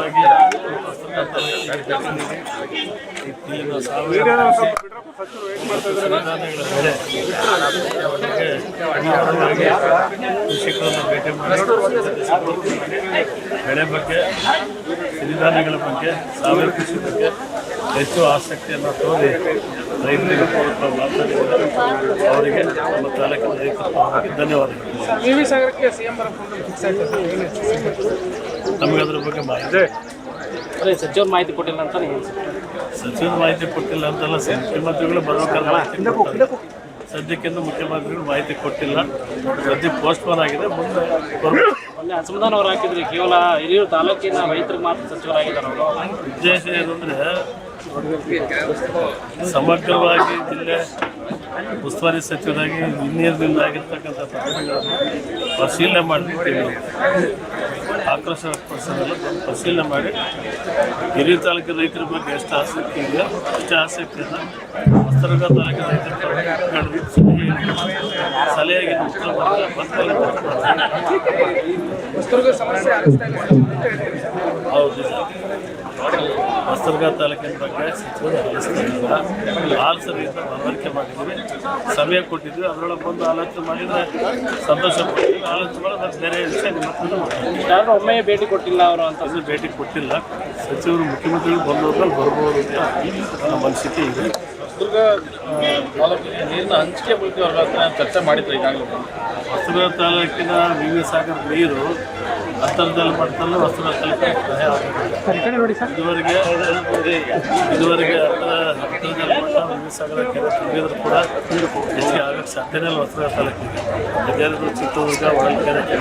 ವಿಶೇಷವಾಗಿ ಕೃಷಿಕರನ್ನು ಭೇಟಿ ಮಾಡಿ ಬೆಳೆ ಬಗ್ಗೆ, ಸಿರಿಧಾನ್ಯಗಳ ಬಗ್ಗೆ, ಸಾವಯವ ಕೃಷಿ ಬಗ್ಗೆ ಹೆಚ್ಚು ಆಸಕ್ತಿಯನ್ನು ತೋರಿ ರೈತರಿಗೆ ಮಾತಾಡಿದ್ದಾರೆ. ಅವರಿಗೆ ನಮ್ಮ ತಾಲೂಕಿನ ರೈತರ ಪರವಾಗಿ ಧನ್ಯವಾದಗಳು. ನಮಗೆ ಅದ್ರ ಬಗ್ಗೆ ಮಾಹಿತಿ ಸಚಿವರು ಮಾಹಿತಿ ಕೊಟ್ಟಿಲ್ಲ ಅಂತ ಸಚಿವರು ಮಾಹಿತಿ ಕೊಟ್ಟಿಲ್ಲ ಅಂತಲ್ಲ, ಮುಖ್ಯಮಂತ್ರಿಗಳು ಬರಬೇಕಾದ್ರೆ ಸದ್ಯಕ್ಕಿಂತ ಮುಖ್ಯಮಂತ್ರಿಗಳು ಮಾಹಿತಿ ಕೊಟ್ಟಿಲ್ಲ. ಸದ್ಯಕ್ಕೆ ಪೋಸ್ಟ್ಪೋನ್ ಆಗಿದೆ. ಮುಂದೆ ಮೊನ್ನೆ ಅಸಮಾಧಾನ ಅವರು ಹಾಕಿದ್ರಿ, ಕೇವಲ ಹಿರಿಯೂರು ತಾಲೂಕಿನ ರೈತರಿಗೆ ಮಾತ್ರ ಸಚಿವರಾಗಿದ್ದಾರೆ ಅವರು. ಉದ್ದೇಶ ಏನಂದರೆ ಸಮಗ್ರವಾಗಿ ಜಿಲ್ಲೆ ಉಸ್ತುವಾರಿ ಸಚಿವರಾಗಿ ಹಿರಿಯೂರಿನಿಂದ ಆಗಿರ್ತಕ್ಕಂಥ ಪ್ರಕರಣಗಳನ್ನು ಪರಿಶೀಲನೆ ಮಾಡಿರ್ತೀವಿ. ಆಕ್ರೋಶ ವ್ಯಕ್ತಪಡಿಸೋದಲ್ಲ, ಪರಿಶೀಲನೆ ಮಾಡಿ ಹಿರಿಯೂರು ತಾಲೂಕಿನ ರೈತರ ಬಗ್ಗೆ ಎಷ್ಟು ಆಸಕ್ತಿ ಇದೆಯೋ ಅಷ್ಟೇ ಆಸಕ್ತಿಯನ್ನು ಹೊಸದುರ್ಗ ತಾಲೂಕಿನ ರೈತರ ಸಲಹೆಯಾಗಿ ಉತ್ತರ ಹೌದು. ಹೊಸದುರ್ಗ ತಾಲೂಕಿನ ಬಗ್ಗೆ ಸಚಿವರು ಆಲೋಚನೆಯಿಂದ ಮನವರಿಕೆ ಮಾಡಿದ್ವಿ, ಸಮಯ ಕೊಟ್ಟಿದ್ವಿ. ಅದರೊಳಗೆ ಬಂದು ಆಲೋಚನೆ ಮಾಡಿದರೆ ಸಂತೋಷ ಪಡ್ತೀವಿ. ಆಲೋಚನೆ ಮಾಡೋದು ಬೇರೆ ವಿಷಯ. ಯಾರು ಒಮ್ಮೆ ಭೇಟಿ ಕೊಟ್ಟಿಲ್ಲ ಅವರು ಅಂತ ಭೇಟಿ ಕೊಟ್ಟಿಲ್ಲ. ಸಚಿವರು ಮುಖ್ಯಮಂತ್ರಿಗಳು ಬಂದವ್ರಲ್ಲಿ ಬರ್ಬೋದು ಅಂತ ನಮ್ಮ ಅನಿಸಿಕೆ ಇದೆ. ಹೊಸದುರ್ಗ ತಾಲೂಕಿಗೆ ನೀರಿನ ಹಂಚಿಕೆ ಬಗ್ಗೆ ಅವ್ರ ಹತ್ರ ಚರ್ಚೆ ಮಾಡಿದ್ರು. ಈಗಾಗಲೇ ಹೊಸದುರ್ಗ ತಾಲೂಕಿನ ವಿವಿ ಸಾಗರ ನೀರು ಅಂತರ್ಜಲ ಮಟ್ಟದಲ್ಲಿ ಹೊಸದುರ್ಗ ತಾಲೂಕಿಗೆ ಸಹಾಯ ಆಗಿದೆ. ಇದುವರೆಗೆ ಅಂತರ್ಜಲ ಮಟ್ಟ ವಿವಿ ಸಾಗರ ಕೆರೆ ತುಂಬಿದ್ರು ಕೂಡ ಹೆಚ್ಚಿಗೆ ಆಗೋಕ್ಕೆ ಸಾಧ್ಯನೇ ಇಲ್ಲ. ಹೊಸದುರ್ಗ ತಾಲೂಕಿಗೆ ಗಜೇಂದ್ರ, ಚಿತ್ರದುರ್ಗ, ಹೊಳಲ್ಕೆರೆ ಕೆರೆ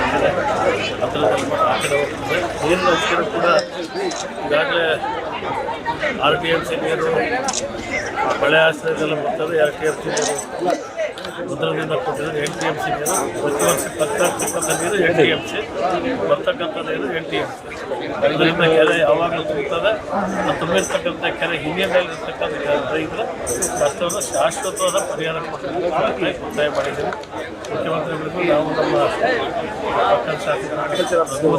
ಅಂತರ್ಜಲ ಮಟ್ಟ ಆ ಕಡೆ ಹೋಗ್ತದೆ. ನೀರಿನ ಹಂಚಿಕೆ ಕೂಡ ಈಗಾಗಲೇ RTMC ನೀರು ಮಳೆ ಆಶ್ರಯದೆಲ್ಲ ಬರ್ತದೆ. RTMC ನೀರು ಉತ್ತರದಿಂದ ಕೊಟ್ಟಿದ್ದಾರೆ. NTMC ನೀರು ಪ್ರತಿ ವರ್ಷ 10% ನೀರು NTMC ಬರ್ತಕ್ಕಂಥ ನೀರು NTMC. ಅದರಿಂದ ಕೆರೆ ಯಾವಾಗಲೂ ತುಂಬುತ್ತದೆ. ತುಂಬಿರ್ತಕ್ಕಂಥ ಕೆರೆ ಹಿನ್ನೆಲೆಯಲ್ಲಿರ್ತಕ್ಕಂಥ ರೈತರ ಕಷ್ಟವನ್ನು ಶಾಶ್ವತವಾದ ಪರಿಹಾರ ಕೊಟ್ಟರೆ ಒತ್ತಾಯ ಮಾಡಿದ್ದೀವಿ. ಮುಖ್ಯಮಂತ್ರಿಗಳಿಗೂ ನಾವು ನಮ್ಮ ಪಕ್ಕದ ಶಾಸಕರು ಕೂಡ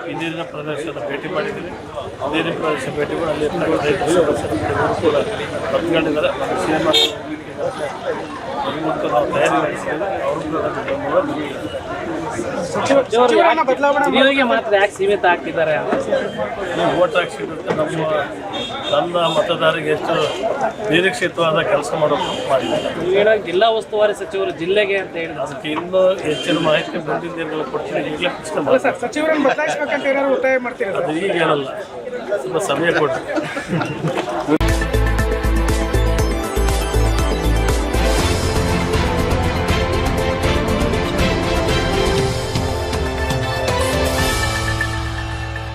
ಈ ನೀರಿನ ಪ್ರದೇಶದ ಭೇಟಿ ಮಾಡಿದ್ದೀವಿ. ನೀರಿನ ಪ್ರದೇಶ ಭೇಟಿ ಮಾಡಿ ಅಲ್ಲಿ ರೈತರ ಸಮಸ್ಯೆಗಳು ಕೂಡ ಬರ್ಕೊಂಡಿದ್ದಾರೆ. ನಮ್ಮ CM ಮೂಲಕ ನಾವು ತಯಾರಿ ನಡೆಸಿದ್ದೇವೆ. ಅವರು ಹಿರಿಯೂರಿಗೆ ಮಾತ್ರ ಯಾಕೆ ಸೀಮಿತ ಆಗ್ತಿದ್ದಾರೆ? ವೋಟ್ ಹಾಕ್ಸಿದಂತ ನನ್ನ ಮತದಾರರಿಗೆ ಹೆಚ್ಚು ನಿರೀಕ್ಷಿತವಾದ ಕೆಲಸ ಮಾಡೋದು ಮಾಡಿದ್ದಾರೆ. ಜಿಲ್ಲಾ ಉಸ್ತುವಾರಿ ಸಚಿವರು ಜಿಲ್ಲೆಗೆ ಅಂತ ಹೇಳಿದ್ರು. ಅದಕ್ಕೆ ಇನ್ನೂ ಹೆಚ್ಚಿನ ಮಾಹಿತಿ ಮುಂದಿನ ದಿನಗಳು ಕೊಡ್ತೀನಿ. ಈಗಲೇ ಪ್ರಶ್ನೆ ಸಚಿವರನ್ನು ಬದಲಾಯಿಸಬೇಕಂತ ಒತ್ತಾಯ ಮಾಡ್ತೀರಾ? ಅದು ಈಗ ಹೇಳಲ್ಲ, ಸ್ವಲ್ಪ ಸಮಯ ಕೊಟ್ಟು